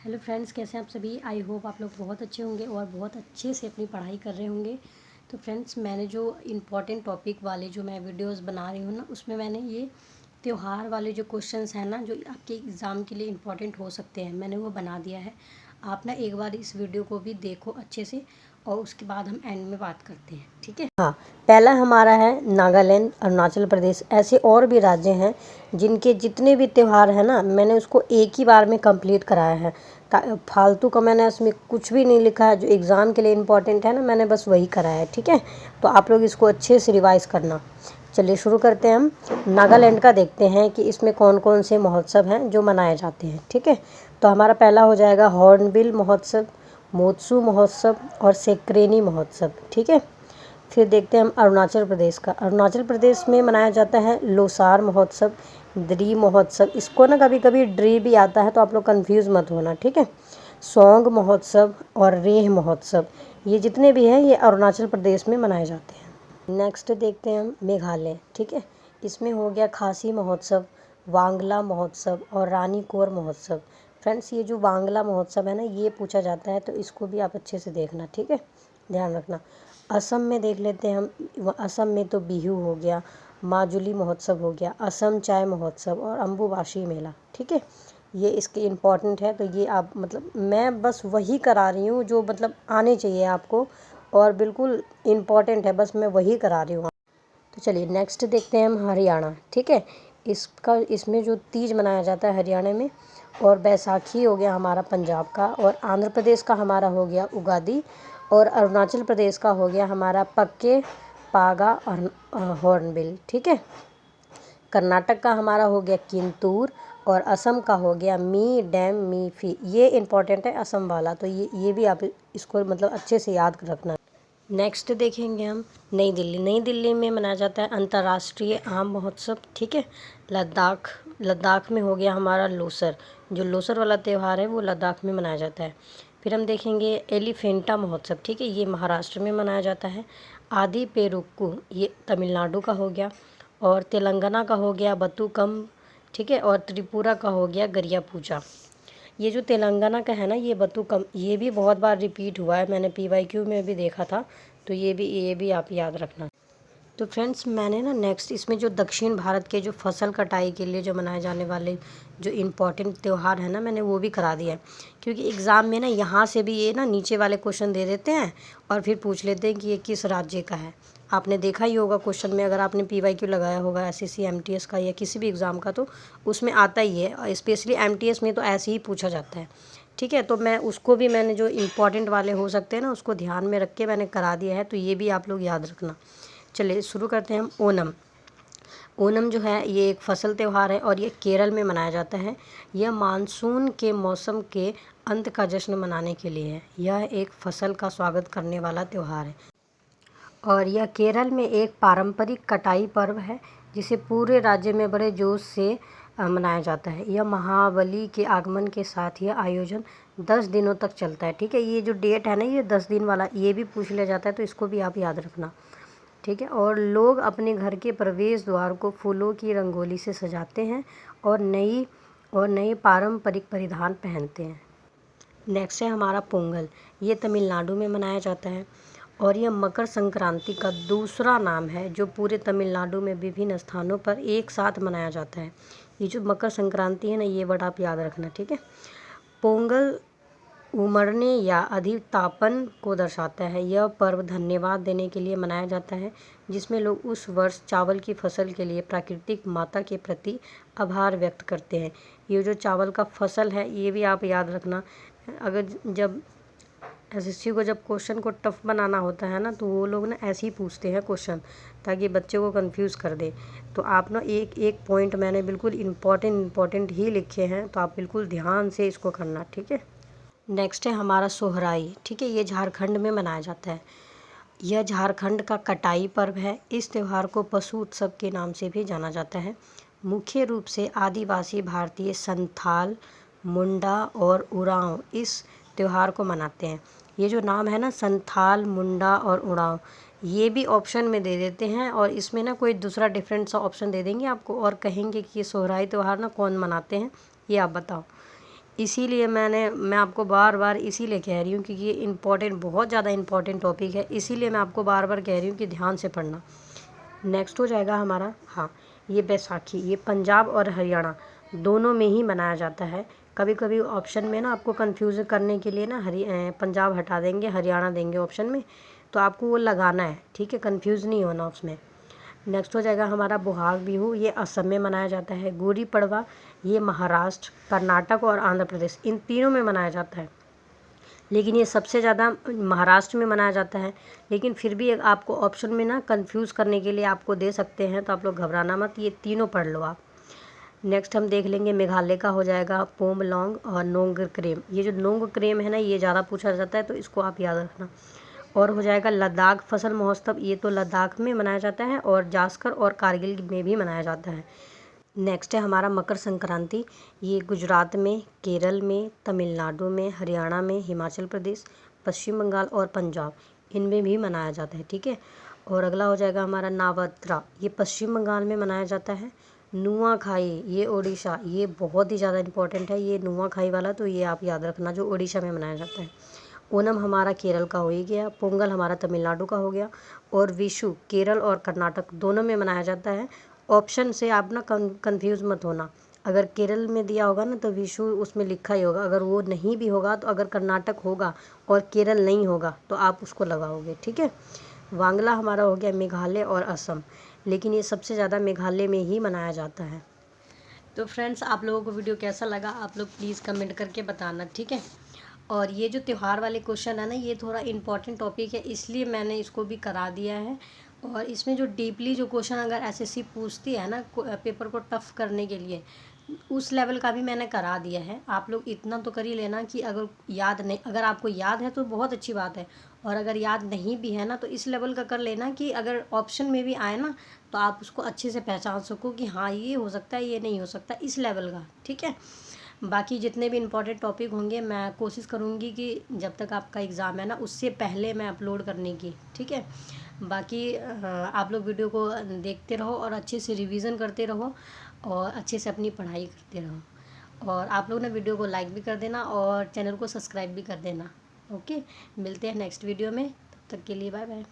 Hello friends, कैसे हैं आप सभी। आई होप आप लोग बहुत अच्छे होंगे और बहुत अच्छे से अपनी पढ़ाई कर रहे होंगे। तो फ्रेंड्स, मैंने जो इम्पोर्टेंट टॉपिक वाले जो मैं वीडियोस बना रही हूँ ना, उसमें मैंने ये त्यौहार वाले जो क्वेश्चंस हैं ना, जो आपके एग्ज़ाम के लिए इम्पोर्टेंट हो सकते हैं, मैंने वो बना दिया है। आप ना एक बार इस वीडियो को भी देखो अच्छे से और उसके बाद हम एंड में बात करते हैं, ठीक है। हाँ, पहला हमारा है नागालैंड, अरुणाचल प्रदेश। ऐसे और भी राज्य हैं जिनके जितने भी त्यौहार हैं ना, मैंने उसको एक ही बार में कंप्लीट कराया है। फालतू का मैंने इसमें कुछ भी नहीं लिखा है। जो एग्ज़ाम के लिए इम्पोर्टेंट है ना, मैंने बस वही कराया है, ठीक है। तो आप लोग इसको अच्छे से रिवाइज़ करना। चलिए शुरू करते हैं। हम नागालैंड का देखते हैं कि इसमें कौन कौन से महोत्सव हैं जो मनाए जाते हैं, ठीक है। तो हमारा पहला हो जाएगा हॉर्नबिल महोत्सव, मोत्सू महोत्सव और सेक्रेनी महोत्सव, ठीक है। फिर देखते हैं हम अरुणाचल प्रदेश का। अरुणाचल प्रदेश में मनाया जाता है लोसार महोत्सव, द्री महोत्सव। इसको ना कभी कभी ड्री भी आता है, तो आप लोग कंफ्यूज मत होना, ठीक है। सोंग महोत्सव और रेह महोत्सव, ये जितने भी हैं ये अरुणाचल प्रदेश में मनाए जाते हैं। नेक्स्ट देखते हैं हम मेघालय, ठीक है। इसमें हो गया खासी महोत्सव, वांगला महोत्सव और रानी कोर महोत्सव। फ्रेंड्स, ये जो वांगला महोत्सव है ना, ये पूछा जाता है, तो इसको भी आप अच्छे से देखना, ठीक है, ध्यान रखना। असम में देख लेते हैं हम। असम में तो बिहू हो गया, माजुली महोत्सव हो गया, असम चाय महोत्सव और अम्बुबासी मेला, ठीक है। ये इसके इम्पॉर्टेंट है, तो ये आप मतलब मैं बस वही करा रही हूँ जो मतलब आने चाहिए आपको, और बिल्कुल इम्पॉर्टेंट है, बस मैं वही करा रही हूँ। तो चलिए नेक्स्ट देखते हैं हम हरियाणा, ठीक है। इसमें जो तीज मनाया जाता है हरियाणा में, और बैसाखी हो गया हमारा पंजाब का, और आंध्र प्रदेश का हमारा हो गया उगादी, और अरुणाचल प्रदेश का हो गया हमारा पक्के, पागा और हॉर्नबिल, ठीक है। कर्नाटक का हमारा हो गया किंतूर, और असम का हो गया मी डैम मी फी। ये इम्पॉर्टेंट है असम वाला, तो ये भी आप इसको मतलब अच्छे से याद रखना। नेक्स्ट देखेंगे हम नई दिल्ली। नई दिल्ली में मनाया जाता है अंतर्राष्ट्रीय आम महोत्सव, ठीक है। लद्दाख में हो गया हमारा लोसर। जो लोसर वाला त्यौहार है वो लद्दाख में मनाया जाता है। फिर हम देखेंगे एलिफेंटा महोत्सव, ठीक है, ये महाराष्ट्र में मनाया जाता है। आदि पेरुक्कू, ये तमिलनाडु का हो गया, और तेलंगाना का हो गया बतुकम, ठीक है, और त्रिपुरा का हो गया गरिया पूजा। ये जो तेलंगाना का है ना, ये बतुकम, ये भी बहुत बार रिपीट हुआ है, मैंने PYQ में भी देखा था, तो ये भी आप याद रखना। तो फ्रेंड्स, मैंने ना नेक्स्ट इसमें जो दक्षिण भारत के जो फसल कटाई के लिए जो मनाए जाने वाले जो इम्पोर्टेंट त्यौहार है ना, मैंने वो भी करा दिया है। क्योंकि एग्ज़ाम में ना यहाँ से भी ये ना नीचे वाले क्वेश्चन दे देते हैं और फिर पूछ लेते हैं कि ये किस राज्य का है। आपने देखा ही होगा क्वेश्चन में, अगर आपने PYQ लगाया होगा SSC MTS का या किसी भी एग्ज़ाम का, तो उसमें आता ही है, और स्पेशली MTS में तो ऐसे ही पूछा जाता है, ठीक है। तो मैं उसको भी मैंने जो इम्पोर्टेंट वाले हो सकते हैं ना, उसको ध्यान में रख के मैंने करा दिया है, तो ये भी आप लोग याद रखना। चलिए शुरू करते हैं हम ओनम। ओनम जो है ये एक फसल त्यौहार है, और ये केरल में मनाया जाता है। यह मानसून के मौसम के अंत का जश्न मनाने के लिए है। यह एक फसल का स्वागत करने वाला त्यौहार है, और यह केरल में एक पारंपरिक कटाई पर्व है जिसे पूरे राज्य में बड़े जोश से मनाया जाता है। यह महाबली के आगमन के साथ यह आयोजन 10 दिनों तक चलता है, ठीक है। ये जो डेट है ना, ये 10 दिन वाला, ये भी पूछ लिया जाता है, तो इसको भी आप याद रखना, ठीक है। और लोग अपने घर के प्रवेश द्वार को फूलों की रंगोली से सजाते हैं और नए पारंपरिक परिधान पहनते हैं। नेक्स्ट है हमारा पोंगल। ये तमिलनाडु में मनाया जाता है, और यह मकर संक्रांति का दूसरा नाम है जो पूरे तमिलनाडु में विभिन्न स्थानों पर एक साथ मनाया जाता है। ये जो मकर संक्रांति है ना, ये वर्ड आप याद रखना, ठीक है। पोंगल उमड़ने या अधिक तापन को दर्शाता है। यह पर्व धन्यवाद देने के लिए मनाया जाता है, जिसमें लोग उस वर्ष चावल की फसल के लिए प्राकृतिक माता के प्रति आभार व्यक्त करते हैं। ये जो चावल का फसल है, ये भी आप याद रखना। अगर जब SSC को जब क्वेश्चन को टफ बनाना होता है ना, तो वो लोग ना ऐसे ही पूछते हैं क्वेश्चन, ताकि बच्चे को कंफ्यूज कर दे। तो आप ना एक एक पॉइंट मैंने बिल्कुल इम्पॉर्टेंट ही लिखे हैं, तो आप बिल्कुल ध्यान से इसको करना, ठीक है। नेक्स्ट है हमारा सोहराई, ठीक है। ये झारखंड में मनाया जाता है। यह झारखंड का कटाई पर्व है। इस त्यौहार को पशु उत्सव के नाम से भी जाना जाता है। मुख्य रूप से आदिवासी भारतीय संथाल, मुंडा और उरांव इस त्यौहार को मनाते हैं। ये जो नाम है ना, संथाल, मुंडा और उरांव, ये भी ऑप्शन में दे देते हैं, और इसमें ना कोई दूसरा डिफरेंट सा ऑप्शन दे देंगे आपको, और कहेंगे कि ये सोहराई त्यौहार ना कौन मनाते हैं, ये आप बताओ। इसीलिए मैं आपको बार बार इसीलिए कह रही हूँ क्योंकि ये इम्पोर्टेंट, बहुत ज़्यादा इम्पोर्टेंट टॉपिक है, इसीलिए मैं आपको बार बार कह रही हूँ कि ध्यान से पढ़ना। नेक्स्ट हो जाएगा हमारा, हाँ, ये बैसाखी। ये पंजाब और हरियाणा दोनों में ही मनाया जाता है। कभी कभी ऑप्शन में ना आपको कंफ्यूज करने के लिए ना पंजाब हटा देंगे, हरियाणा देंगे ऑप्शन में, तो आपको वो लगाना है, ठीक है, कंफ्यूज नहीं होना उसमें। नेक्स्ट हो जाएगा हमारा बोहाग बिहू। ये असम में मनाया जाता है। गुड़ी पड़वा ये महाराष्ट्र, कर्नाटक और आंध्र प्रदेश, इन तीनों में मनाया जाता है, लेकिन ये सबसे ज़्यादा महाराष्ट्र में मनाया जाता है। लेकिन फिर भी एक आपको ऑप्शन में ना कंफ्यूज करने के लिए आपको दे सकते हैं, तो आप लोग घबराना मत, ये तीनों पढ़ लो आप। नेक्स्ट हम देख लेंगे मेघालय का हो जाएगा पोमलोंग और नोंग क्रेम। ये जो नोंग क्रेम है ना, ये ज़्यादा पूछा जाता है, तो इसको आप याद रखना। और हो जाएगा लद्दाख फसल महोत्सव। ये तो लद्दाख में मनाया जाता है और जास्कर और कारगिल में भी मनाया जाता है। नेक्स्ट है हमारा मकर संक्रांति। ये गुजरात में, केरल में, तमिलनाडु में, हरियाणा में, हिमाचल प्रदेश, पश्चिम बंगाल और पंजाब, इनमें भी मनाया जाता है, ठीक है। और अगला हो जाएगा हमारा नवरात्रा। ये पश्चिम बंगाल में मनाया जाता है। नुआखाई ये ओडिशा, ये बहुत ही ज़्यादा इम्पोर्टेंट है ये नुआखाई वाला, तो ये आप याद रखना, जो ओडिशा में मनाया जाता है। ओनम हमारा केरल का हो ही गया, पोंगल हमारा तमिलनाडु का हो गया, और विशु केरल और कर्नाटक दोनों में मनाया जाता है। ऑप्शन से आप ना कंफ्यूज मत होना, अगर केरल में दिया होगा ना तो विशु उसमें लिखा ही होगा, अगर वो नहीं भी होगा तो अगर कर्नाटक होगा और केरल नहीं होगा तो आप उसको लगाओगे, ठीक है। वांगला हमारा हो गया मेघालय और असम, लेकिन ये सबसे ज़्यादा मेघालय में ही मनाया जाता है। तो फ्रेंड्स, आप लोगों को वीडियो कैसा लगा आप लोग प्लीज़ कमेंट करके बताना, ठीक है। और ये जो त्यौहार वाले क्वेश्चन है ना, ये थोड़ा इम्पॉर्टेंट टॉपिक है, इसलिए मैंने इसको भी करा दिया है। और इसमें जो डीपली जो क्वेश्चन अगर एसएससी पूछती है ना पेपर को टफ करने के लिए, उस लेवल का भी मैंने करा दिया है। आप लोग इतना तो कर ही लेना कि अगर याद नहीं, अगर आपको याद है तो बहुत अच्छी बात है, और अगर याद नहीं भी है ना तो इस लेवल का कर लेना कि अगर ऑप्शन में भी आए ना तो आप उसको अच्छे से पहचान सको कि हाँ ये हो सकता है, ये नहीं हो सकता, इस लेवल का, ठीक है। बाकी जितने भी इम्पोर्टेंट टॉपिक होंगे मैं कोशिश करूँगी कि जब तक आपका एग्ज़ाम है ना उससे पहले मैं अपलोड करने की, ठीक है। बाकी आप लोग वीडियो को देखते रहो और अच्छे से रिवीजन करते रहो और अच्छे से अपनी पढ़ाई करते रहो। और आप लोग ना वीडियो को लाइक भी कर देना और चैनल को सब्सक्राइब भी कर देना। ओके, मिलते हैं नेक्स्ट वीडियो में, तब तक के लिए बाय बाय।